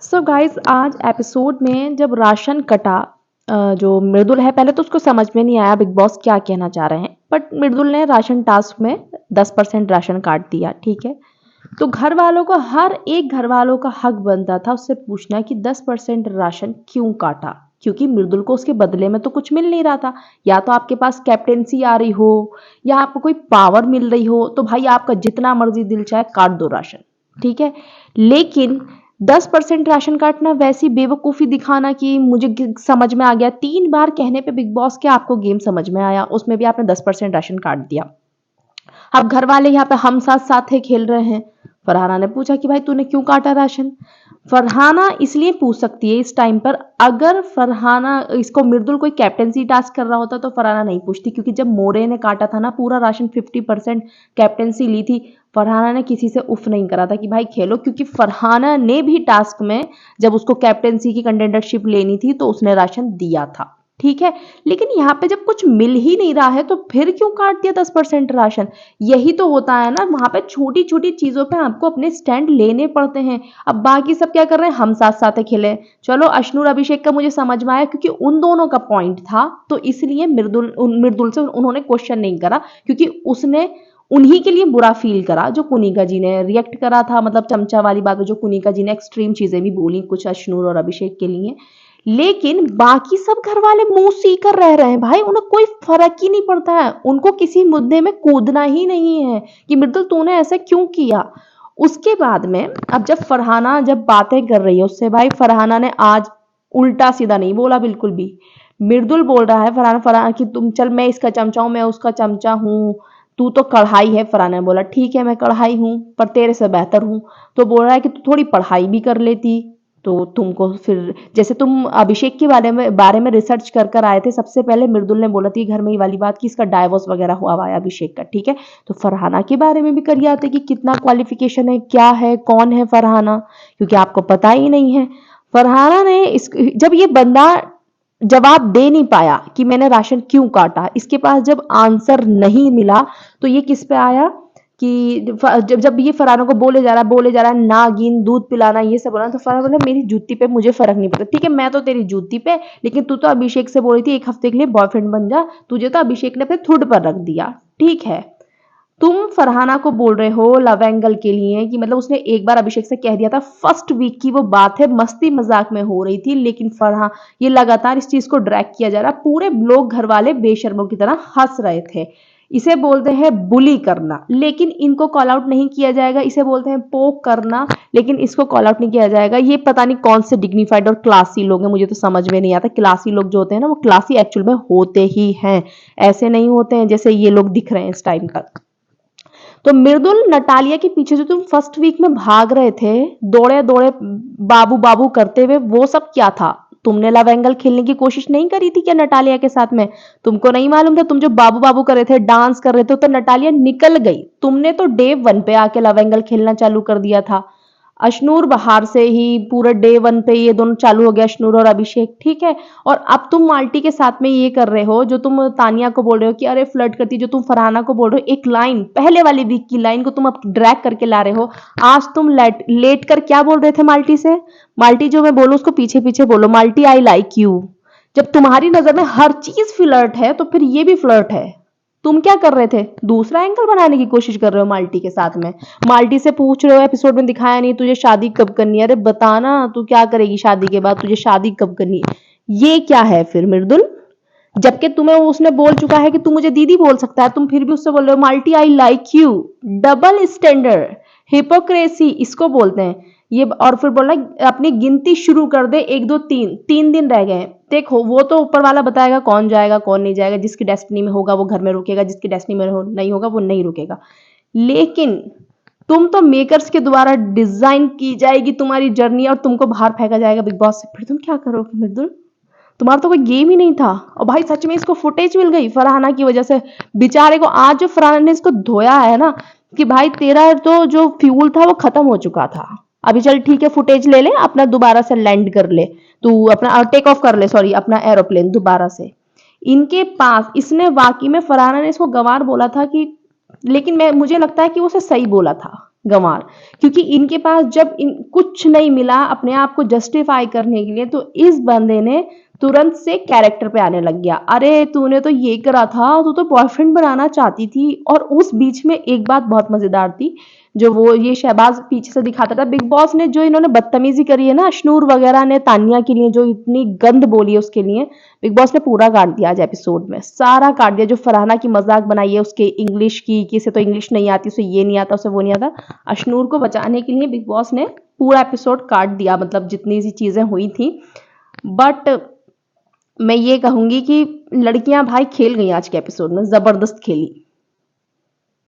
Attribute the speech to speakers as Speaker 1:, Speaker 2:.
Speaker 1: So guys आज episode में जब राशन कटा जो मृदुल है पहले तो उसको समझ में नहीं आया बिग बॉस क्या कहना चाह रहे हैं। बट मृदुल ने राशन टास्क में 10% राशन काट दिया। ठीक है, तो घर वालों को हर एक घर वालों का हक बनता था उससे पूछना कि 10% राशन क्यों काटा, क्योंकि मृदुल को उसके बदले में तो कुछ मिल नहीं रहा था। या तो आपके पास कैप्टेंसी आ रही हो या आपको कोई पावर मिल रही हो तो भाई आपका जितना मर्जी दिल चाहे काट दो राशन। ठीक है, लेकिन 10% राशन काटना वैसी बेवकूफ़ी दिखाना कि मुझे समझ में आ गया। 3 बार कहने पे बिग बॉस के आपको गेम समझ में आया, उसमें भी आपने 10% राशन काट दिया। अब घर वाले यहाँ पे हम साथ साथ है खेल रहे हैं। फरहाना ने पूछा कि भाई तूने क्यों काटा राशन। फरहाना इसलिए पूछ सकती है इस टाइम पर, अगर फरहाना इसको मृदुल कोई कैप्टेंसी टास्क कर रहा होता तो फरहाना नहीं पूछती, क्योंकि जब मोरे ने काटा था ना पूरा राशन 50% कैप्टेंसी ली थी। फरहाना ने किसी से उफ नहीं करा था कि भाई खेलो, क्योंकि फरहाना ने भी टास्क में जब उसको कैप्टेंसी की कंटेंडरशिप लेनी थी तो उसने राशन दिया था। ठीक है, लेकिन यहाँ पे जब कुछ मिल ही नहीं रहा है तो फिर क्यों काट दिया 10% राशन। यही तो होता है ना, वहां पे छोटी छोटी चीजों पे आपको अपने स्टैंड लेने पड़ते हैं। अब बाकी सब क्या कर रहे हैं, हम साथ साथ खेले। चलो अश्नूर अभिषेक का मुझे समझ में आया क्योंकि उन दोनों का पॉइंट था, तो इसलिए मृदुल से उन्होंने क्वेश्चन नहीं करा, क्योंकि उसने उन्हीं के लिए बुरा फील करा जो कुनिका जी ने रिएक्ट करा था। मतलब चमचा वाली बात जो कुनिका जी ने एक्सट्रीम चीजें भी बोली कुछ अश्नूर और अभिषेक के लिए। लेकिन बाकी सब घर वाले मुंह सीकर रह रहे हैं भाई, उन्हें कोई फर्क ही नहीं पड़ता है। उनको किसी मुद्दे में कूदना ही नहीं है कि मृदुल तूने ऐसा क्यों किया। उसके बाद में अब जब फरहाना जब बातें कर रही है उससे, भाई फरहाना ने आज उल्टा सीधा नहीं बोला बिल्कुल भी। मृदुल बोल रहा है फरहाना फरहाना कि तुम चल मैं इसका चमचा हूं, मैं उसका चमचा हूं, तू तो कढ़ाई है। फरहाना ने बोला ठीक है मैं कढ़ाई हूं पर तेरे से बेहतर हूं। तो बोल रहा है कि तू थोड़ी पढ़ाई भी कर लेती तो तुमको फिर, जैसे तुम अभिषेक के बारे में रिसर्च कर कर आए थे, सबसे पहले मृदुल ने बोला थी घर में ये वाली बात कि इसका डाइवोर्स वगैरह हुआ हुआ है अभिषेक का। ठीक है, तो फरहाना के बारे में भी करिए आते कि कितना क्वालिफिकेशन है, क्या है, कौन है फरहाना, क्योंकि आपको पता ही नहीं है। फरहाना ने जब ये बंदा जवाब दे नहीं पाया कि मैंने राशन क्यों काटा, इसके पास जब आंसर नहीं मिला तो ये किस पे आया कि जब जब ये फरहाना को बोले जा रहा है नागिन दूध पिलाना ये सब बोला, तो फरहाना बोला मेरी जूती पे मुझे फर्क नहीं पड़ता। ठीक है मैं तो तेरी जूती पे, लेकिन तू तो अभिषेक से बोल रही थी 1 हफ्ते के लिए बॉयफ्रेंड बन जा, तुझे तो अभिषेक ने अपने थुड पर रख दिया। ठीक है, तुम फरहाना को बोल रहे हो लव एंगल के लिए कि मतलब उसने एक बार अभिषेक से कह दिया था, फर्स्ट वीक की वो बात है, मस्ती मजाक में हो रही थी, लेकिन फरहा ये लगातार इस चीज को ड्रैग किया जा रहा, पूरे लोग घर वाले बेशर्मों की तरह हंस रहे थे। इसे बोलते हैं बुली करना, लेकिन इनको कॉल आउट नहीं किया जाएगा। इसे बोलते हैं पोक करना, लेकिन इसको कॉल आउट नहीं किया जाएगा। ये पता नहीं कौन से डिग्निफाइड और क्लासी लोग हैं, मुझे तो समझ में नहीं आता। क्लासी लोग जो होते हैं ना वो क्लासी एक्चुअल में होते ही हैं, ऐसे नहीं होते हैं जैसे ये लोग दिख रहे हैं इस टाइम पर। तो मृदुल नटालिया के पीछे जो तुम फर्स्ट वीक में भाग रहे थे, दौड़े दौड़े बाबू बाबू करते हुए, वो सब क्या था। तुमने लव एंगल खेलने की कोशिश नहीं करी थी क्या नटालिया के साथ में? तुमको नहीं मालूम था? तुम जो बाबू बाबू कर रहे थे, डांस कर रहे थे, तो नटालिया निकल गई। तुमने तो डे 1 पे आके लव एंगल खेलना चालू कर दिया था। अश्नूर बाहर से ही पूरे डे 1 पे ये दोनों चालू हो गया, अश्नूर और अभिषेक। ठीक है, और अब तुम माल्टी के साथ में ये कर रहे हो जो तुम तानिया को बोल रहे हो कि अरे फ्लर्ट करती, जो तुम फरहाना को बोल रहे हो, एक लाइन पहले वाली वीक की लाइन को तुम अब ड्रैग करके ला रहे हो। आज तुम लेट कर क्या बोल रहे थे माल्टी से? माल्टी जो मैं बोलूं उसको पीछे पीछे बोलो, माल्टी आई लाइक यू। जब तुम्हारी नजर में हर चीज फ्लर्ट है तो फिर ये भी फ्लर्ट है। तुम क्या कर रहे थे? दूसरा एंगल बनाने की कोशिश कर रहे हो माल्टी के साथ में। माल्टी से पूछ रहे हो एपिसोड में दिखाया नहीं तुझे शादी कब करनी है, अरे बताना तू क्या करेगी शादी के बाद, तुझे शादी कब करनी है। ये क्या है फिर मृदुल? जबकि तुम्हें उसने बोल चुका है कि तू मुझे दीदी बोल सकता है, तुम फिर भी उससे बोल रहे हो multi I like you. Double standard, hypocrisy इसको बोलते हैं ये। और फिर बोल रहा अपनी गिनती शुरू कर दे, 1 2 3, 3 दिन रह गए हैं। देखो वो तो ऊपर वाला बताएगा कौन जाएगा कौन नहीं जाएगा, जिसकी डेस्टिनी में होगा वो घर में रुकेगा, जिसकी डेस्टिनी में नहीं होगा वो नहीं रुकेगा। लेकिन तुम तो मेकर्स के द्वारा डिजाइन की जाएगी तुम्हारी जर्नी और तुमको बाहर फेंका जाएगा बिग बॉस से। फिर तुम क्या करोगे मृदुल? तुम्हारा तो कोई गेम ही नहीं था। और भाई सच में इसको फुटेज मिल गई फरहाना की वजह से, बेचारे को। आज जो फरहाना ने इसको धोया है ना कि भाई तेरा तो जो फ्यूल था वो खत्म हो चुका था, अभी चल ठीक है फुटेज ले ले, अपना दोबारा से लैंड कर ले, तू अपना टेक ऑफ कर ले, सॉरी अपना एरोप्लेन दोबारा से। इनके पास इसने वाकई में फरहाना ने इसको गंवार बोला था कि, लेकिन मुझे लगता है कि उसे सही बोला था। गंवार, क्योंकि इनके पास जब कुछ नहीं मिला अपने आप को जस्टिफाई करने के लिए, तो इस बंदे ने तुरंत से कैरेक्टर पे आने लग गया। अरे तूने तो ये करा था, तू तो बॉयफ्रेंड बनाना चाहती थी। और उस बीच में एक बात बहुत मजेदार थी, जो वो ये शहबाज पीछे से दिखाता था, बिग बॉस ने जो इन्होंने बदतमीजी करी है ना, अशनूर वगैरह ने तानिया के लिए जो इतनी गंद बोली है उसके लिए, बिग बॉस ने पूरा काट दिया आज एपिसोड में, सारा काट दिया। जो फरहाना की मजाक बनाई है उसके इंग्लिश की, किसे तो इंग्लिश नहीं आती, उसे ये नहीं आता, उसे वो नहीं आता, अशनूर को बचाने के लिए बिग बॉस ने पूरा एपिसोड काट दिया, मतलब जितनी सी चीजें हुई थी। बट मैं ये कहूंगी कि लड़कियां भाई खेल गई आज के एपिसोड में, जबरदस्त खेली।